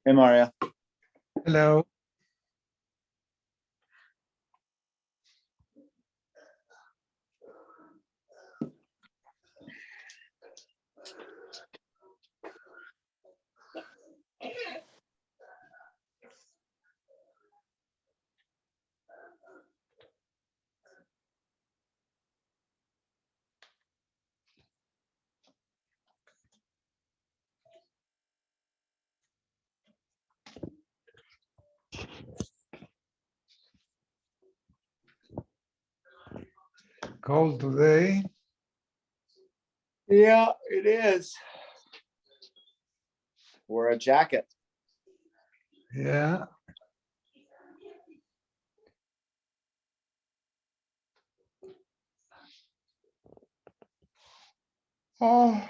Hey, Mario. Hello. Cold today. Yeah, it is. Wear a jacket. Yeah. Oh.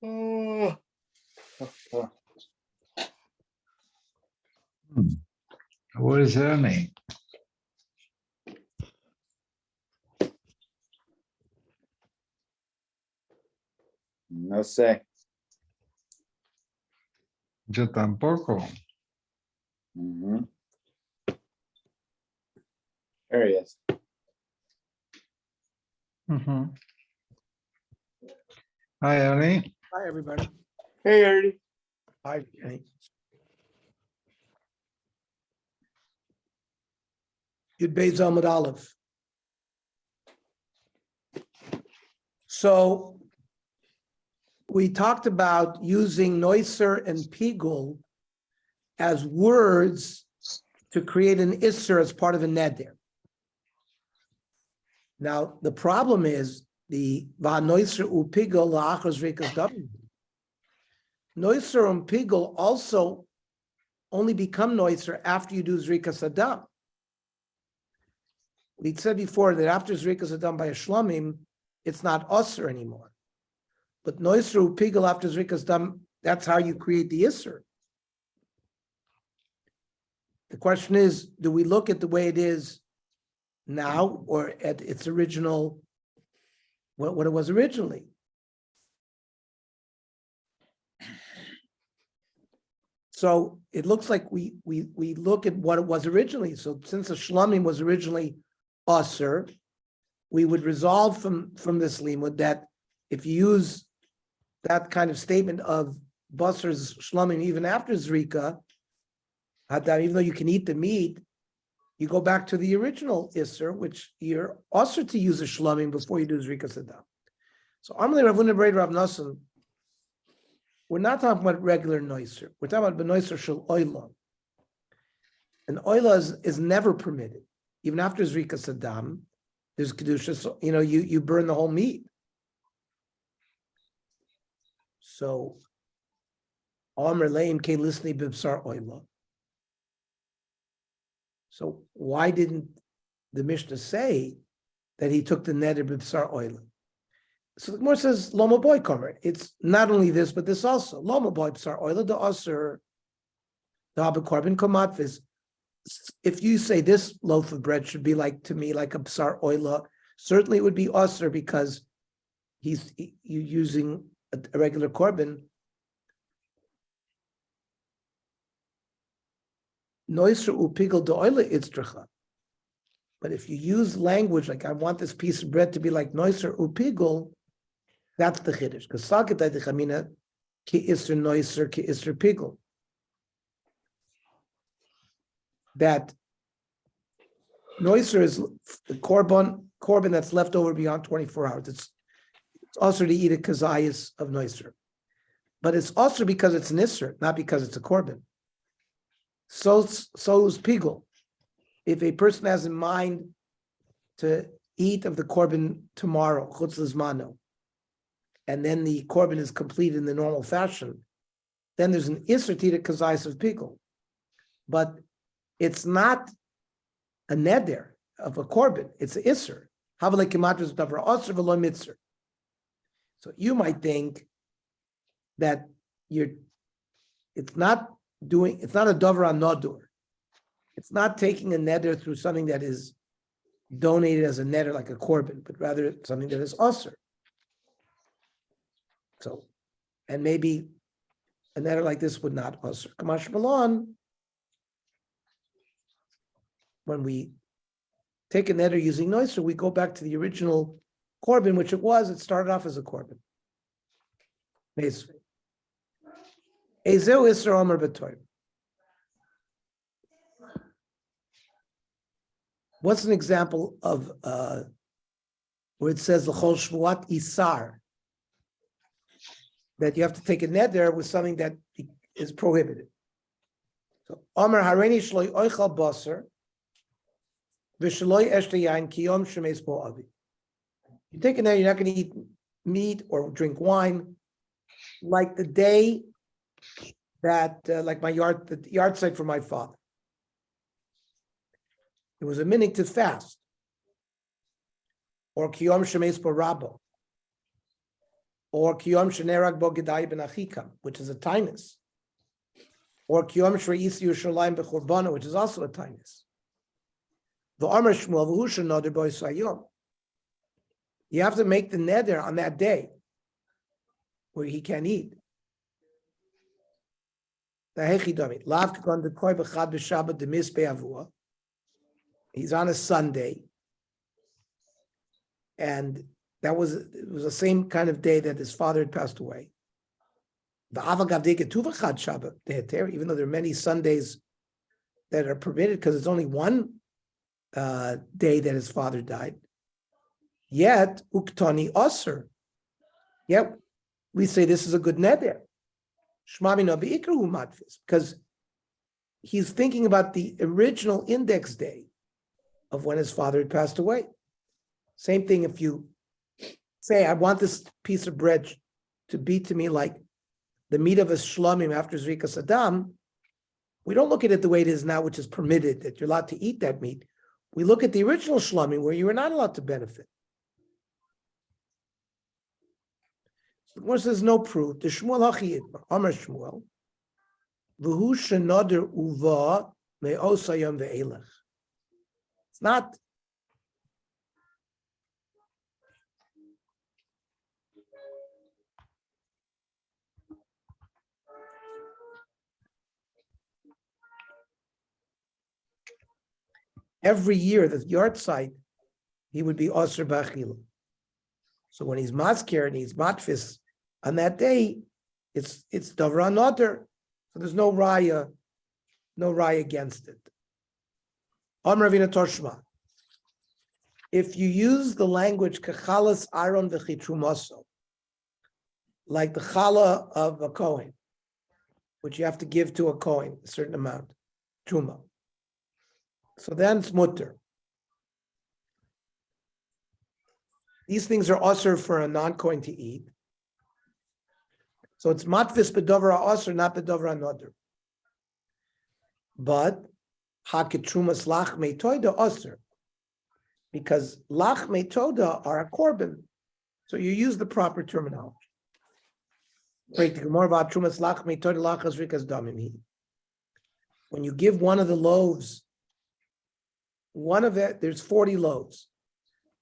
Oh. What is that mean? No sé. Yo tampoco. Mhm. There he is. Hi, Ernie. Hi, everybody. Hey, Ernie. Hi, Jenny. Yud Beis Amud Aleph. So we talked about using Neusser and Pigul as words to create an Isser as part of a Neder. Now, the problem is the Neusser u Pigul la'achar Zrikas Dam. Neusser and Pigul also only become Neusser after you do Zrikas Adam. We said before that after Zrikas Adam by a Shlomim, it's not Osir anymore. But Neusser u Pigul after Zrikas Dam, that's how you create the Isser. The question is, do we look at the way it is now or at its original, what it was originally? So it looks like we look at what it was originally. So since the Shlomim was originally Osir, we would resolve from this limud that if you use that kind of statement of Basar's Shlomim even after Zrika, even though you can eat the meat, you go back to the original Isser, which you're also to use a Shlomim before you do Zrikas Adam. So Amalei Rav Huna Brei Rav Nosson, we're not talking about regular noiser. We're talking about benoiser shel oila. And oila is never permitted. Even after Zrikas Adam, there's kedusha. So, you burn the whole meat. So, Amr leim ke lisni b'bsar oila. So why didn't the Mishnah say that he took the neder b'bsar oila? So the Gemara says Loma boy comer. It's not only this, but this also. Loma boy b'sar oila the aser the habekorban komatvis. If you say this loaf of bread should be like to me like a b'sar oila, certainly it would be aser because you using a regular korban. Noiser upigel de oila itztracha. But if you use language like I want this piece of bread to be like noiser upigel, that's the chiddush. Because saketay de chamina ki isser noiser ki isser pigel. That noiser is the korban that's left over beyond 24 hours. It's also to eat a kazayas of noiser, but it's also because it's an isser, not because it's a korban. So is pigul. If a person has in mind to eat of the korban tomorrow, chutz lizmano, and then the korban is complete in the normal fashion, then there's an isser to eat a kazayas of pigul. But it's not a neder of a korban, it's an isser. Havalei kimatras davar aser v'lo mitzur. So you might think that it's not a davar on nodur. It's not taking a neder through something that is donated as a neder like a korban, but rather something that is aser. So, and maybe a neder like this would not aser. Kamash Malon, when we take a neder using noiser, we go back to the original korban, which it started off as a korban. Ezeu Isra Omer B'Torah. What's an example of where it says L'chol Shvuat Isar, that you have to take a neder with something that is prohibited? So Omer Hareini Shloi Oichal Basar V'Shloi Eshte Yain Kiyom Shemeis Bo Avi. You take a neder, you're not going to eat meat or drink wine, like the day that, like the yard site for my father. It was a minhag to fast, or kiyom shemeis bo rabbo, or kiyom shenerag bo gedai ben achikam, which is a tainus, or kiyom shreisi Yerushalayim bechurbanon, which is also a tainus. The Amar Shmuel v'hu shenoder bo yisayom. You have to make the neder on that day where he can eat. He's on a Sunday, and it was the same kind of day that his father had passed away. Even though there are many Sundays that are permitted because it's only one day that his father died. Yet uktani aser. Yet we say this is a good neder. Because he's thinking about the original index day of when his father had passed away. Same thing if you say, I want this piece of bread to be to me like the meat of a shlomim after Zrikas Adam. We don't look at it the way it is now, which is permitted, that you're allowed to eat that meat. We look at the original shlomim where you were not allowed to benefit. The Gemara says no proof. The Shmuel Hachi Amar Shmuel, v'hu shenoder uva me'osayom ve'elech. It's not. Every year, the yard site, he would be Osir B'Achila. So when he's Matzker and he's Matfis, on that day, it's Davra Noder. So there's no raya against it. Amar Ravina Toshma. If you use the language kachalas aron v'chitrumaso, like the chala of a kohen, which you have to give to a kohen, a certain amount, truma. So then it's mutter. These things are usher for a non-kohen to eat. So it's matvis bedovra usher, not bedovra another. But haketrumas lach meitoida usher, because lach meitoda are a korban. So you use the proper terminology. More about trumas lach meitoda lachas rikas damim. When you give one of the loaves, one of it, there's 40 loaves.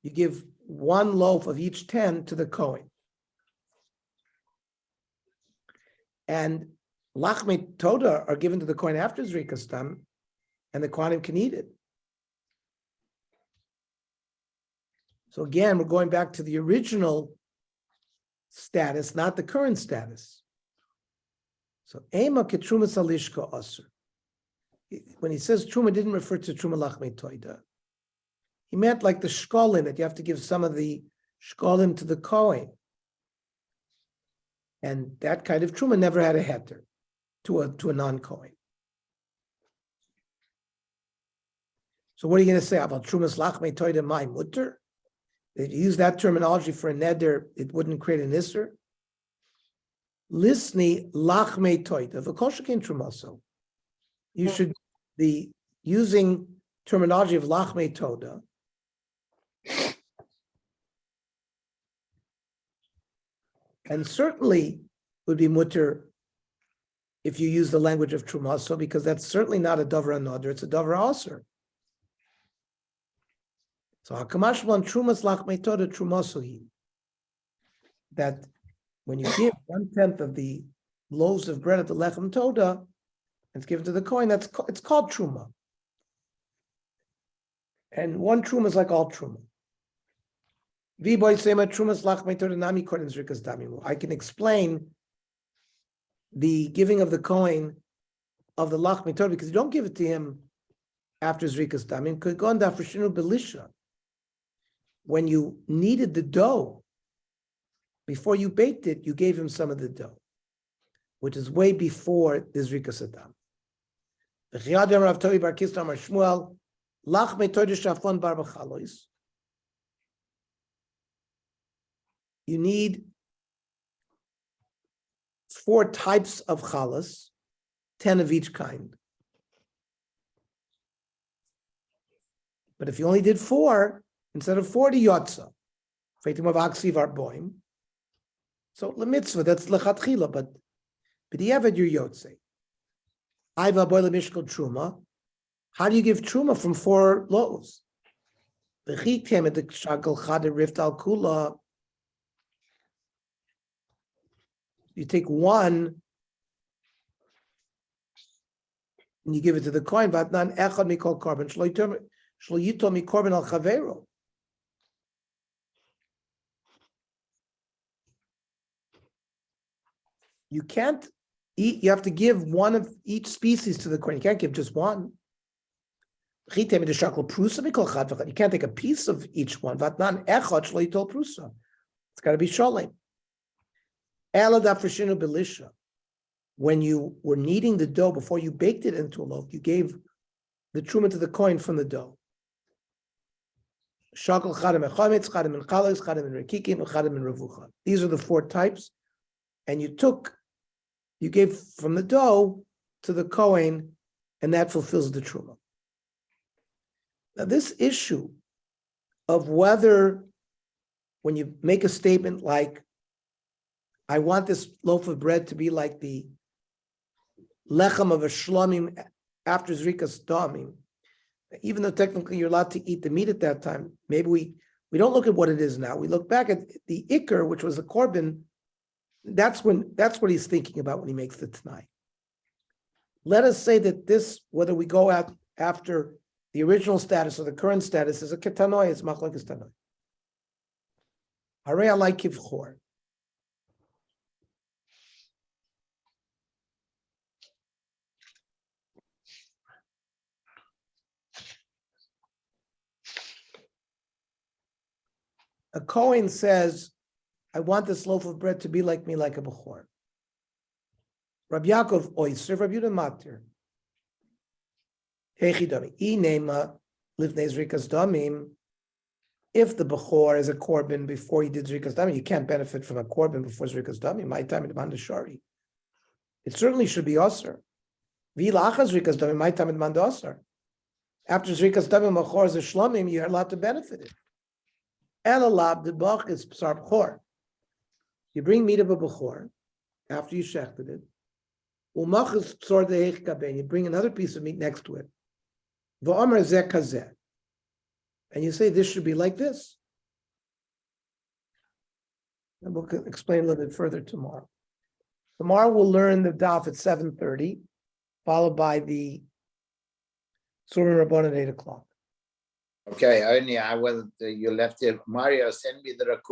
You give one loaf of each 10 to the kohen. And lachme toda are given to the kohen after zrikas dam, and the kohanim can eat it. So again, we're going back to the original status, not the current status. So ema ketruma salishka asur. When he says truma, didn't refer to truma lachme toida. He meant like the shkolim, that you have to give some of the shkolim to the kohen. And that kind of truma never had a heter to a non-kohen. So what are you going to say about trumas lachme toida my mutter? If you use that terminology for a neder, it wouldn't create an isser. Lisni lachme toida v'koshakin trumaso. You should be using terminology of lachme toda. And certainly would be mutter if you use the language of trumaso, because that's certainly not a davra nodr, it's a davra aser. So hakamashman trumas lachme toda trumasohi. That when you give 1/10 of the loaves of bread at the lechem toda, it's given to the kohen, it's called truma. And one truma is like all truma. I can explain the giving of the coin of the lachme toda because you don't give it to him after zrikas damim. When you kneaded the dough, before you baked it, you gave him some of the dough, which is way before the zrikas adam. You need 4 types of chalas, 10 of each kind. But if you only did 4, instead of 40 yotza, so the mitzvah, that's lechatchila, but b'diavad your yotze. Aiva boile mishkal truma. How do you give truma from 4 loaves? V'chitem et shakal chad rift al kula. You take 1 and you give it to the kohen. Vatnan echad mikol korban shlo yito mi korban al chavero. You can't eat. You have to give 1 of each species to the kohen. You can't give just 1. You can't take a piece of each one. Vatnan echad shlo yito prusa. It's got to be sholem. When you were kneading the dough before you baked it into a loaf, you gave the truma to the kohen from the dough. These are the 4 types, and you gave from the dough to the kohen, and that fulfills the truma. Now, this issue of whether, when you make a statement like, I want this loaf of bread to be like the lechem of a shlomim after zrikas damim, even though technically you're allowed to eat the meat at that time, maybe we don't look at what it is now. We look back at the ikr, which was a korban. That's what he's thinking about when he makes the t'nai. Let us say that this, whether we go out after the original status or the current status, is a ketanoi, it's machlokes tanoi. Harei alai kivchor. A Kohen says, I want this loaf of bread to be like me, like a Bechor. Rabbi Yaakov Oyser, Rabbi Yehuda Matir. Hechidami. Inema livnei zrikas damim. If the Bechor is a korban before he did zrikas damim, you can't benefit from a korban before zrikas damim. My time in Mandashari. It certainly should be osir. V'ilachas zrikas damim. My time in Mandasar. After zrikas damim, Bechor is a shlomim. You're allowed to benefit it. Elalab the bach is psar Bechor. You bring meat of a Bechor after you shechted it. You bring another piece of meat next to it. And you say this should be like this. And we'll explain a little bit further tomorrow. Tomorrow we'll learn the daf at 7:30, followed by the Surah Rabban at 8 o'clock. Okay, only I was, you left it. Mario, send me the record.